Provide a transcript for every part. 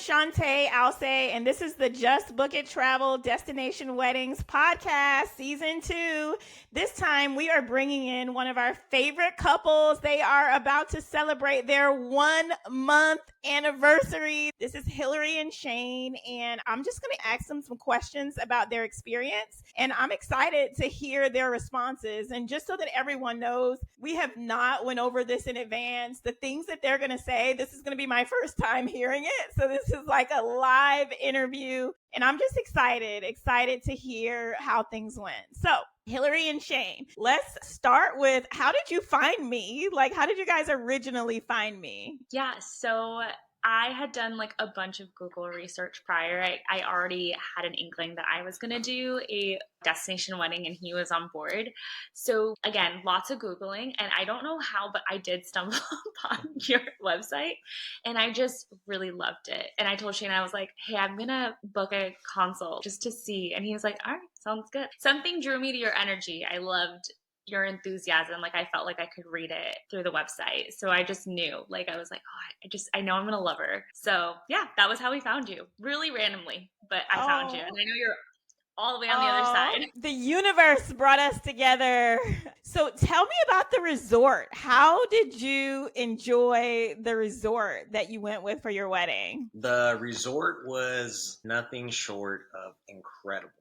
Shonte Alce, and this is the Just Book It Travel Destination Weddings podcast, season 2. This time we are bringing in one of our favorite couples. They are about to celebrate their 1-month anniversary. This is Hillary and Shayne, and I'm just going to ask them some questions about their experience, and I'm excited to hear their responses. And just so that everyone knows, we have not went over this in advance. The things that they're going to say, this is going to be my first time hearing it. So this is like a live interview, and I'm just excited to hear how things went. So Hillary and Shayne, let's start with, how did you find me? Like, how did you guys originally find me? Yeah, so I had done like a bunch of Google research prior. I already had an inkling that I was going to do a destination wedding and he was on board. So again, lots of Googling, and I don't know how, but I did stumble upon your website and I just really loved it. And I told Shane, I was like, hey, I'm going to book a consult just to see. And he was like, all right, sounds good. Something drew me to your energy. I loved your enthusiasm. Like, I felt like I could read it through the website. So I just knew, like, I was like, oh, I know I'm going to love her. So yeah, that was how we found you, really randomly, but I found you. And I know you're all the way on the other side. The universe brought us together. So tell me about the resort. How did you enjoy the resort that you went with for your wedding? The resort was nothing short of incredible.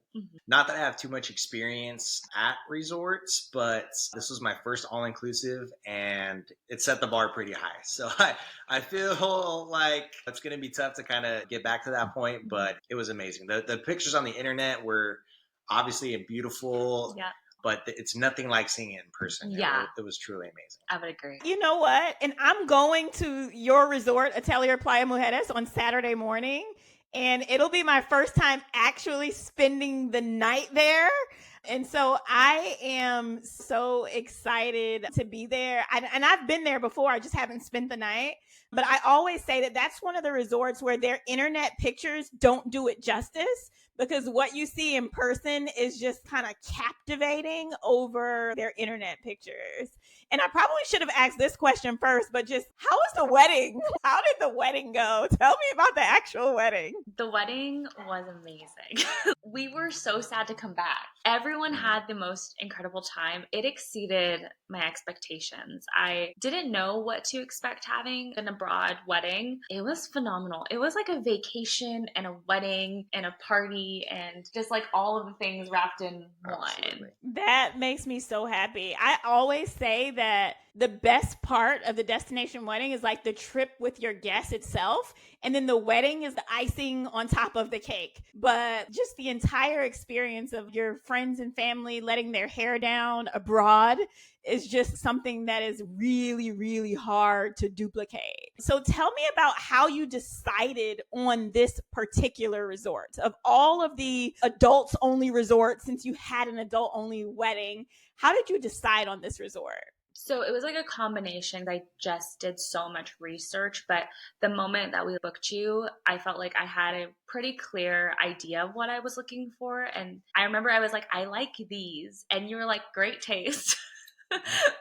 Not that I have too much experience at resorts, but this was my first all-inclusive and it set the bar pretty high. So I feel like it's going to be tough to kind of get back to that point, but it was amazing. The pictures on the internet were obviously beautiful, but it's nothing like seeing it in person. Yeah. It was truly amazing. I would agree. You know what? And I'm going to your resort, Atelier, Playa, Mujeres, on Saturday morning. And it'll be my first time actually spending the night there. And so I am so excited to be there. And I've been there before. I just haven't spent the night. But I always say that that's one of the resorts where their internet pictures don't do it justice, because what you see in person is just kind of captivating over their internet pictures. And I probably should have asked this question first, but just, how was the wedding? How did the wedding go? Tell me about the actual wedding. The wedding was amazing. We were so sad to come back. Everyone had the most incredible time. It exceeded my expectations. I didn't know what to expect having an abroad wedding. It was phenomenal. It was like a vacation and a wedding and a party and just like all of the things wrapped in one. Absolutely. That makes me so happy. I always say that the best part of the destination wedding is like the trip with your guest itself. And then the wedding is the icing on top of the cake. But just the entire experience of your friends and family letting their hair down abroad is just something that is really, really hard to duplicate. So tell me about how you decided on this particular resort. Of all of the adults only resorts, since you had an adult only wedding, how did you decide on this resort? So it was like a combination. I just did so much research, but the moment that we booked you, I felt like I had a pretty clear idea of what I was looking for. And I remember I was like, I like these. And you were like, great taste.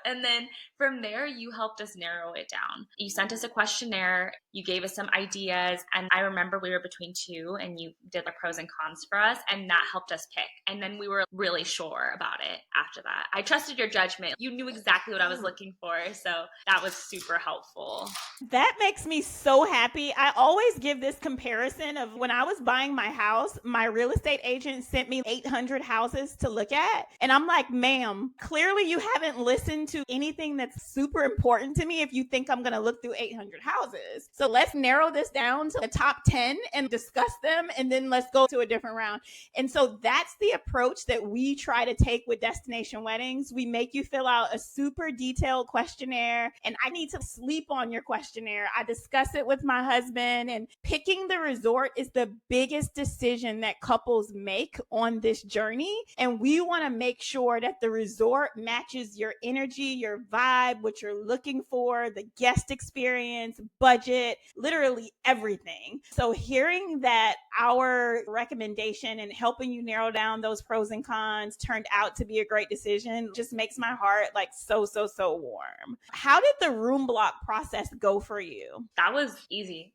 And then from there, you helped us narrow it down. You sent us a questionnaire, you gave us some ideas, and I remember we were between two and you did the pros and cons for us, and that helped us pick. And then we were really sure about it after that. I trusted your judgment. You knew exactly what I was looking for, so that was super helpful. That makes me so happy. I always give this comparison of when I was buying my house, my real estate agent sent me 800 houses to look at. And I'm like, ma'am, clearly you haven't listened to anything that's super important to me if you think I'm going to look through 800 houses. So let's narrow this down to the top 10 and discuss them, and then let's go to a different round. And so that's the approach that we try to take with destination weddings. We make you fill out a super detailed questionnaire, and I need to sleep on your questionnaire. I discuss it with my husband, and picking the resort is the biggest decision that couples make on this journey. And we want to make sure that the resort matches your your energy, your vibe, what you're looking for, the guest experience, budget, literally everything. So hearing that our recommendation and helping you narrow down those pros and cons turned out to be a great decision just makes my heart like so warm. How did the room block process go for you? That was easy.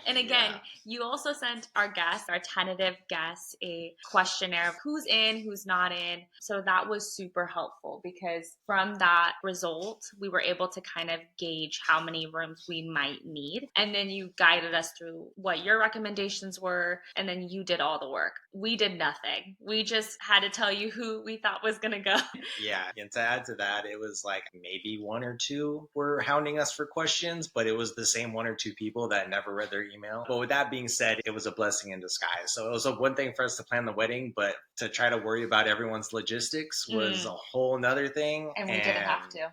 And again, you also sent our guests, our tentative guests, a questionnaire of who's in, who's not in. So that was super helpful because from that result, we were able to kind of gauge how many rooms we might need. And then you guided us through what your recommendations were. And then you did all the work. We did nothing. We just had to tell you who we thought was going to go. Yeah. And to add to that, it was like maybe one or two were hounding us for questions, but it was the same one or two people that never read their email. But with that being said, it was a blessing in disguise. So it was one thing for us to plan the wedding, but to try to worry about everyone's logistics was a whole nother thing. And we didn't have to.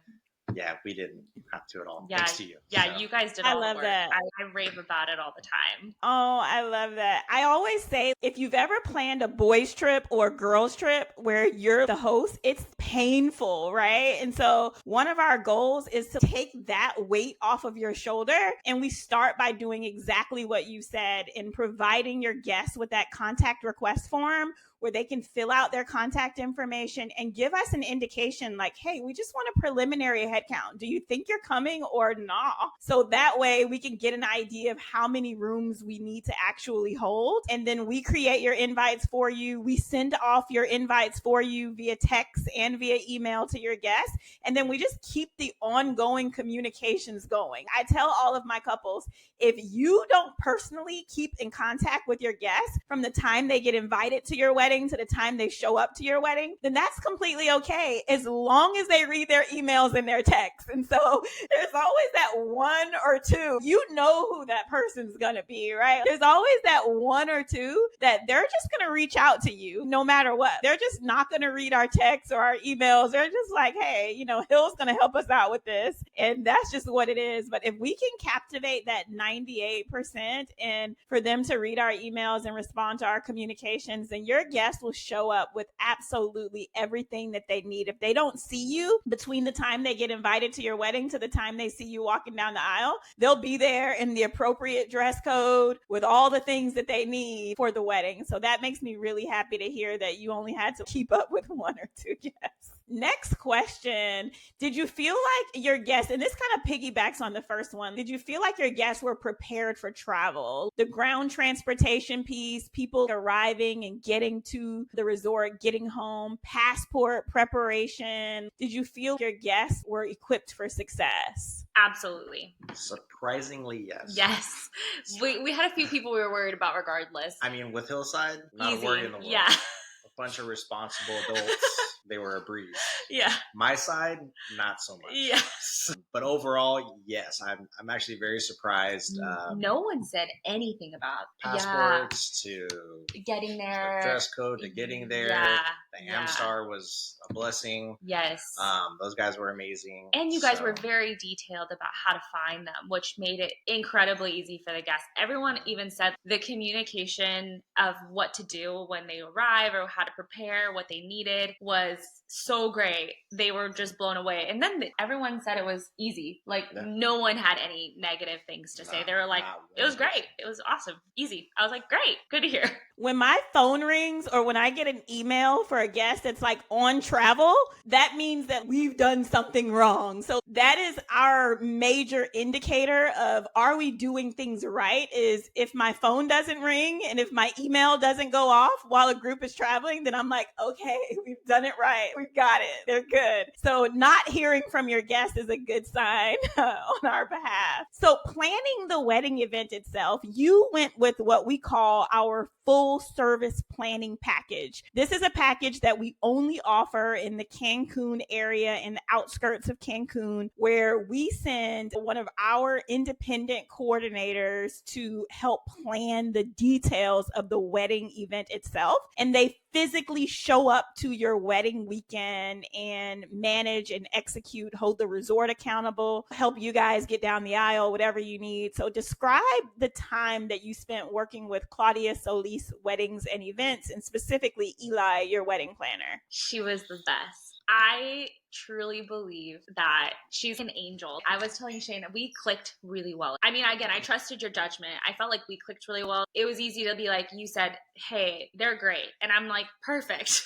Yeah, we didn't have to at all. Yeah, Thanks to you. Yeah, so. You guys did all the work. That. I rave about it all the time. Oh, I love that. I always say if you've ever planned a boys trip or a girls trip where you're the host, it's painful, right? And so one of our goals is to take that weight off of your shoulder. And we start by doing exactly what you said in providing your guests with that contact request form where they can fill out their contact information and give us an indication like, hey, we just want a preliminary head count. Do you think you're coming or not? So that way we can get an idea of how many rooms we need to actually hold. And then we create your invites for you. We send off your invites for you via text and via email to your guests. And then we just keep the ongoing communications going. I tell all of my couples, if you don't personally keep in contact with your guests from the time they get invited to your wedding to the time they show up to your wedding, then that's completely okay as long as they read their emails and their texts. And so there's always that one or two, you know who that person's gonna be, right? There's always that one or two that they're just gonna reach out to you no matter what. They're just not gonna read our texts or our emails. They're just like, hey, Hill's gonna help us out with this. And that's just what it is. But if we can captivate that 98% and for them to read our emails and respond to our communications, then your guests will show up with absolutely everything that they need. If they don't see you between the time they get invited to your wedding to the time they see you walking down the aisle, they'll be there in the appropriate dress code with all the things that they need for the wedding. So that makes me really happy to hear that you only had to keep up with one or two guests. Next question. Did you feel like your guests, and this kind of piggybacks on the first one, did you feel like your guests were prepared for travel? The ground transportation piece, people arriving and getting to the resort, getting home, passport preparation. Did you feel your guests were equipped for success? Absolutely. Surprisingly, yes. Yes. We had a few people we were worried about regardless. I mean, with Hillside, not Easy. a worry in the world. Yeah. A bunch of responsible adults. They were a breeze. Yeah. My side, not so much. Yes. But overall, yes, I'm actually very surprised. No one said anything about passports to getting there, the dress code to getting there. Yeah. The Amstar was a blessing. Yes. Those guys were amazing. And you guys were very detailed about how to find them, which made it incredibly easy for the guests. Everyone even said the communication of what to do when they arrive or how to prepare, what they needed was so great. They were just blown away. And then everyone said it was easy. Like no one had any negative things to say. They were like, it was great. It was awesome. Easy. I was like, great. Good to hear. When my phone rings or when I get an email for a guest that's like on travel, that means that we've done something wrong. So that is our major indicator of are we doing things right, is if my phone doesn't ring and if my email doesn't go off while a group is traveling, then I'm like, okay, we've done it right. We've got it. They're good. So not hearing from your guest is a good sign on our behalf. So planning the wedding event itself, you went with what we call our full service planning package. This is a package that we only offer in the Cancun area, in the outskirts of Cancun, where we send one of our independent coordinators to help plan the details of the wedding event itself. And they physically show up to your wedding weekend and manage and execute, hold the resort accountable, help you guys get down the aisle, whatever you need. So describe the time that you spent working with Claudia Solis Weddings and Events, and specifically Eli, your wedding planner. She was the best. I truly believe that she's an angel. I was telling Shane that we clicked really well. I mean, again, I trusted your judgment. I felt like we clicked really well. It was easy to be like, you said, hey, they're great. And I'm like, perfect.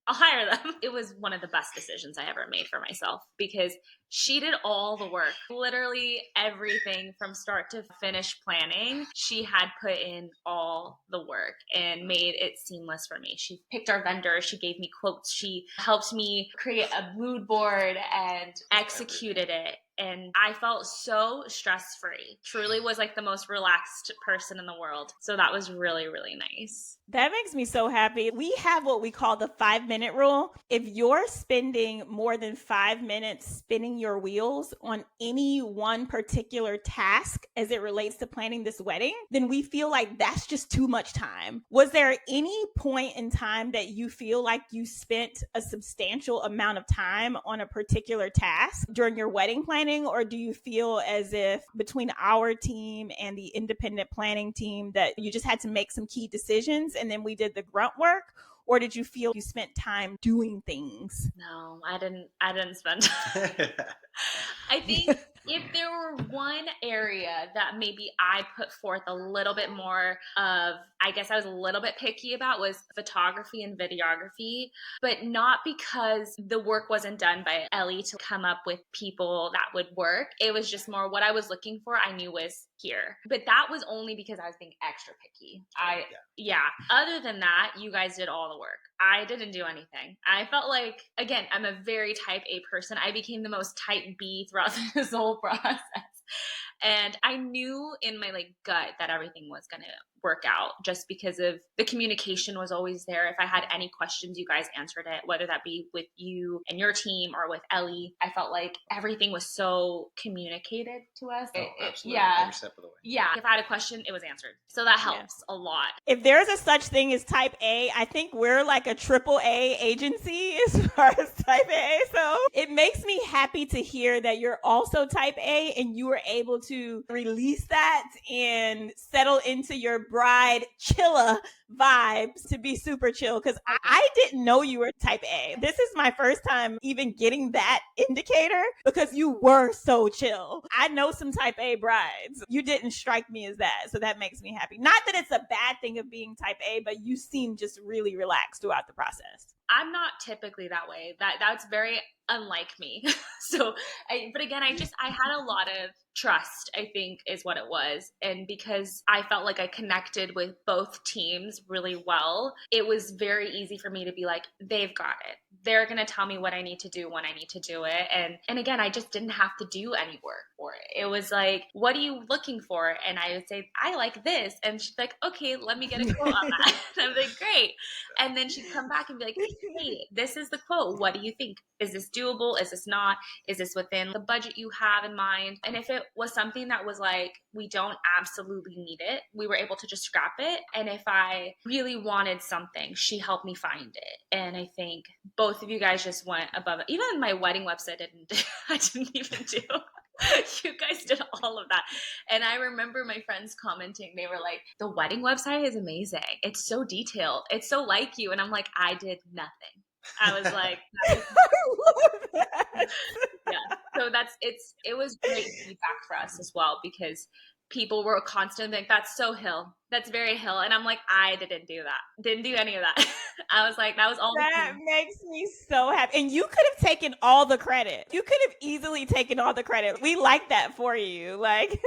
I'll hire them. It was one of the best decisions I ever made for myself because she did all the work. Literally everything from start to finish planning. She had put in all the work and made it seamless for me. She picked our vendors. She gave me quotes. She helped me create a mood board and executed it. And I felt so stress-free. Truly was like the most relaxed person in the world. So that was really, really nice. That makes me so happy. We have what we call the 5-minute rule. If you're spending more than 5 minutes spinning your wheels on any one particular task as it relates to planning this wedding, then we feel like that's just too much time. Was there any point in time that you feel like you spent a substantial amount of time on a particular task during your wedding planning? Or do you feel as if between our team and the independent planning team that you just had to make some key decisions and then we did the grunt work? Or did you feel you spent time doing things? No, I didn't spend time. I think if there were one area that maybe I put forth a little bit more of, I guess I was a little bit picky about, was photography and videography, but not because the work wasn't done by Ellie to come up with people that would work. It was just more what I was looking for, I knew was here. But that was only because I was being extra picky. Yeah. Other than that, you guys did all the work. I didn't do anything. I felt like, again, I'm a very type A person. I became the most type B throughout this whole process. And I knew in my gut that everything was going to work out just because of the communication was always there. If I had any questions, you guys answered it, whether that be with you and your team or with Ellie. I felt like everything was so communicated to us. Absolutely. Yeah. Every step of the way. Yeah. If I had a question, it was answered. So that helps a lot. If there's a such thing as type A, I think we're like a triple A agency as far as type A. So it makes me happy to hear that you're also type A and you were able to release that and settle into your bride chilla vibes to be super chill. Because I didn't know you were type A. This is my first time even getting that indicator because you were so chill. I know some type A brides. You didn't strike me as that. So that makes me happy. Not that it's a bad thing of being type A, but you seem just really relaxed throughout the process. I'm not typically that way. That's very unlike me. But again, I had a lot of trust, I think is what it was. And because I felt like I connected with both teams really well, it was very easy for me to be like, they've got it. They're going to tell me what I need to do when I need to do it. And again, I just didn't have to do any work for it. It was like, what are you looking for? And I would say, I like this. And she's like, okay, let me get a quote on that. And I'm like, great. And then she'd come back and be like, hey, this is the quote. What do you think? Is this doable? Is this not? Is this within the budget you have in mind? And if it was something that was like, we don't absolutely need it, we were able to just scrap it. And if I really wanted something, she helped me find it. And I think both of you guys just went above it. Even my wedding website I didn't even do. You guys did all of that. And I remember my friends commenting, they were like, the wedding website is amazing. It's so detailed. It's so like you. And I'm like, I did nothing. I was like, I love that. Yeah. So it was great feedback for us as well, because people were constantly like, that's so Hill. That's very Hill. And I'm like, I didn't do that. Didn't do any of that. I was like, that was all. That makes me so happy. And you could have taken all the credit. You could have easily taken all the credit. We like that for you. Like,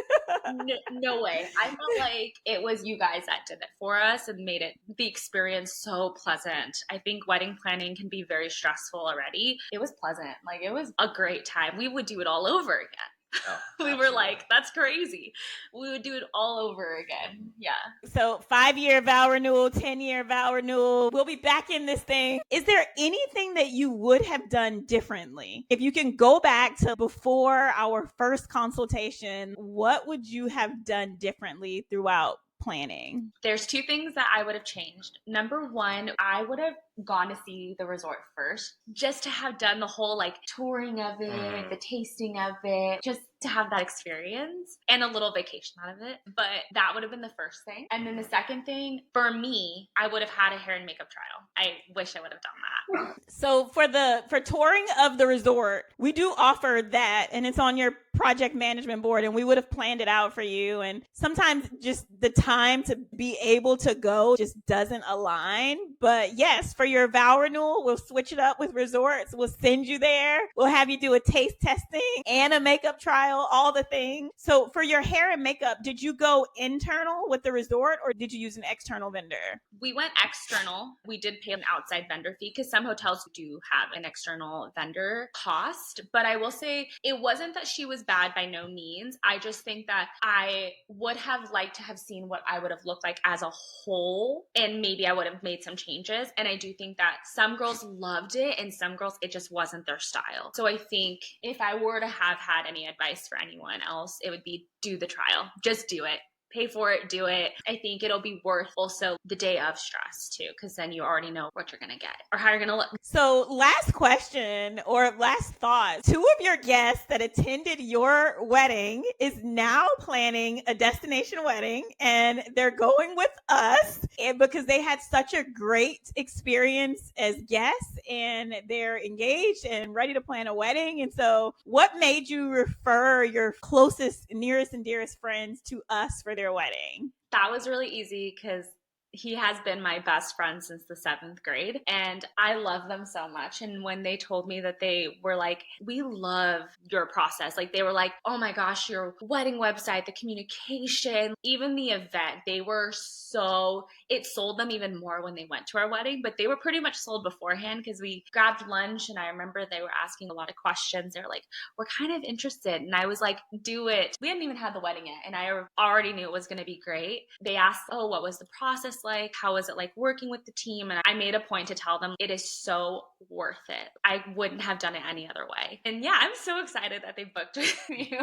no way. I felt like it was you guys that did it for us and made the experience so pleasant. I think wedding planning can be very stressful already. It was pleasant. Like, it was a great time. We would do it all over again. Oh, we were like, that's crazy. We would do it all over again. Yeah. So 5-year vow renewal, 10-year vow renewal. We'll be back in this thing. Is there anything that you would have done differently? If you can go back to before our first consultation, what would you have done differently throughout planning? There's 2 things that I would have changed. Number 1, I would have gone to see the resort first, just to have done the whole like touring of it, the tasting of it, just to have that experience and a little vacation out of it. But that would have been the first thing. And then the second thing for me, I would have had a hair and makeup trial. I wish I would have done that. So for touring of the resort, we do offer that, and it's on your project management board, and we would have planned it out for you. And sometimes just the time to be able to go just doesn't align. But yes, for your vow renewal, we'll switch it up with resorts. We'll send you there. We'll have you do a taste testing and a makeup trial, all the things. So for your hair and makeup, did you go internal with the resort or did you use an external vendor? We went external. We did pay an outside vendor fee because some hotels do have an external vendor cost. But I will say it wasn't that she was bad, by no means. I just think that I would have liked to have seen what I would have looked like as a whole, and maybe I would have made some changes. And I do think that some girls loved it and some girls, it just wasn't their style. So I think if I were to have had any advice for anyone else, it would be do the trial. Just do it. Pay for it, do it. I think it'll be worth also the day of stress too, because then you already know what you're going to get or how you're going to look. So last question or last thought, 2 of your guests that attended your wedding is now planning a destination wedding, and they're going with us because they had such a great experience as guests, and they're engaged and ready to plan a wedding. And so what made you refer your closest, nearest and dearest friends to us for their wedding? That was really easy because he has been my best friend since the 7th grade, and I love them so much. And when they told me that they were like, we love your process, like they were like, oh my gosh, your wedding website, the communication, even the event, they were so, it sold them even more when they went to our wedding. But they were pretty much sold beforehand because we grabbed lunch, and I remember they were asking a lot of questions. They're like, we're kind of interested. And I was like, do it. We hadn't even had the wedding yet, and I already knew it was going to be great. They asked, oh, what was the process like? How was it like working with the team? And I made a point to tell them it is so worth it. I wouldn't have done it any other way. And yeah, I'm so excited that they booked with you.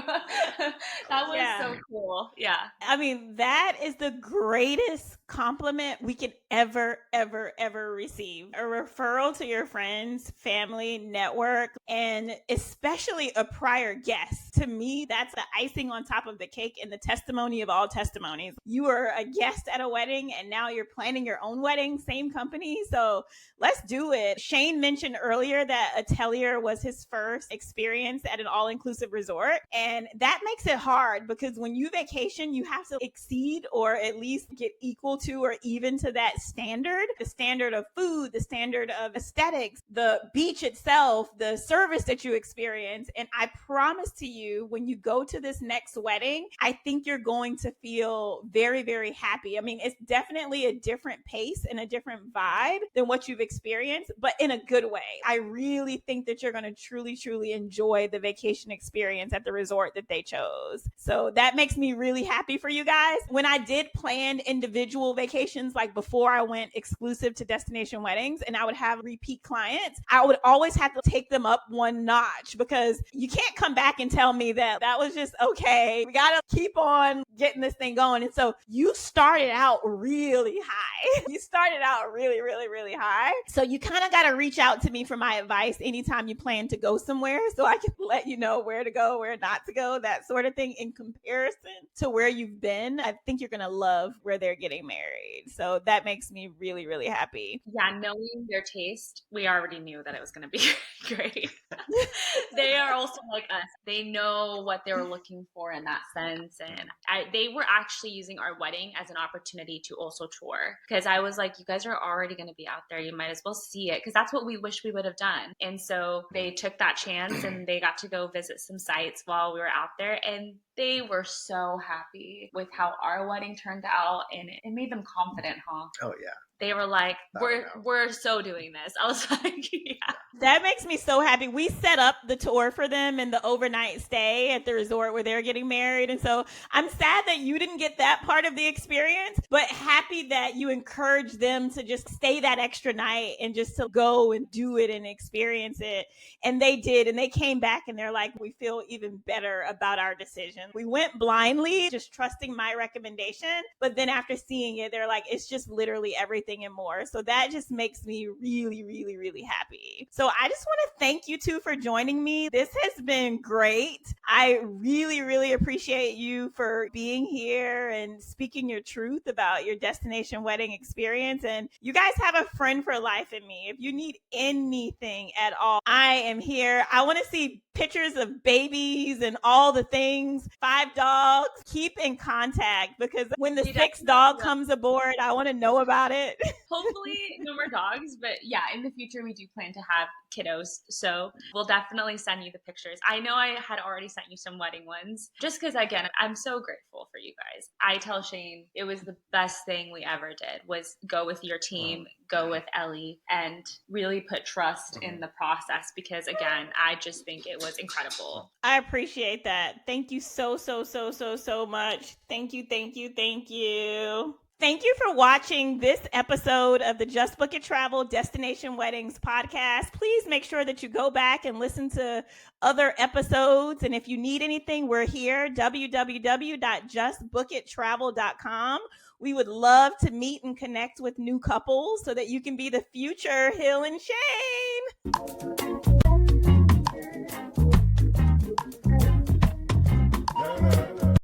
That was so cool. Yeah. I mean, that is the greatest compliment we can ever receive. A referral to your friends, family, network, and especially a prior guest. To me, that's the icing on top of the cake and the testimony of all testimonies. You were a guest at a wedding and now you're planning your own wedding, same company. So let's do it. Shane mentioned earlier that Atelier was his first experience at an all-inclusive resort. And that makes it hard because when you vacation, you have to exceed or at least get equal to or even to that standard. The standard of food, the standard of aesthetics, the beach itself, the service that you experience. And I promise to you, when you go to this next wedding, I think you're going to feel very happy. I mean, it's definitely a different pace and a different vibe than what you've experienced, but in a good way. I really think that you're going to truly enjoy the vacation experience at the resort that they chose. So that makes me really happy for you guys. When I did plan individual vacations, like before I went exclusive to destination weddings and I would have repeat clients, I would always have to take them up one notch because you can't come back and tell me that was just okay. We got to keep on getting this thing going. And so you started out really high. You started out really high. So you kind of got to reach out to me for my advice anytime you plan to go somewhere so I can let you know where to go, where not to go, that sort of thing in comparison to where you've been. I think you're going to love where they're getting married. So that makes me really happy. Yeah, knowing their taste, we already knew that it was going to be great. They are also like us. They know what they were looking for in that sense. And they were actually using our wedding as an opportunity to also tour because I was like, you guys are already going to be out there. You might as well see it because that's what we wish we would have done. And so they took that chance and they got to go visit some sites while we were out there. And they were so happy with how our wedding turned out, and it made them confident, huh? Oh, yeah. They were like, we're so doing this. I was like, yeah. That makes me so happy. We set up the tour for them and the overnight stay at the resort where they're getting married. And so I'm sad that you didn't get that part of the experience, but happy that you encouraged them to just stay that extra night and just to go and do it and experience it. And they did. And they came back and they're like, we feel even better about our decision. We went blindly, just trusting my recommendation. But then after seeing it, they're like, it's just literally everything everything and more. So that just makes me really, really, really happy. So I just want to thank you two for joining me. This has been great. I really, really appreciate you for being here and speaking your truth about your destination wedding experience. And you guys have a friend for life in me. If you need anything at all, I am here. I want to see pictures of babies and all the things, 5 dogs. Keep in contact, because when the 6th dog comes aboard, I want to know about it. Hopefully no more dogs, but yeah, in the future we do plan to have kiddos, so we'll definitely send you the pictures. I know I had already sent you some wedding ones, just because, again, I'm so grateful for you guys. I tell Shane it was the best thing we ever did, was go with your team, go with Ellie, and really put trust in the process, because, again, I just think it was incredible. I appreciate that. Thank you so much. Thank you. Thank you for watching this episode of the Just Book It Travel Destination Weddings podcast. Please make sure that you go back and listen to other episodes. And if you need anything, we're here, www.justbookittravel.com. We would love to meet and connect with new couples so that you can be the future Hill and Shayne.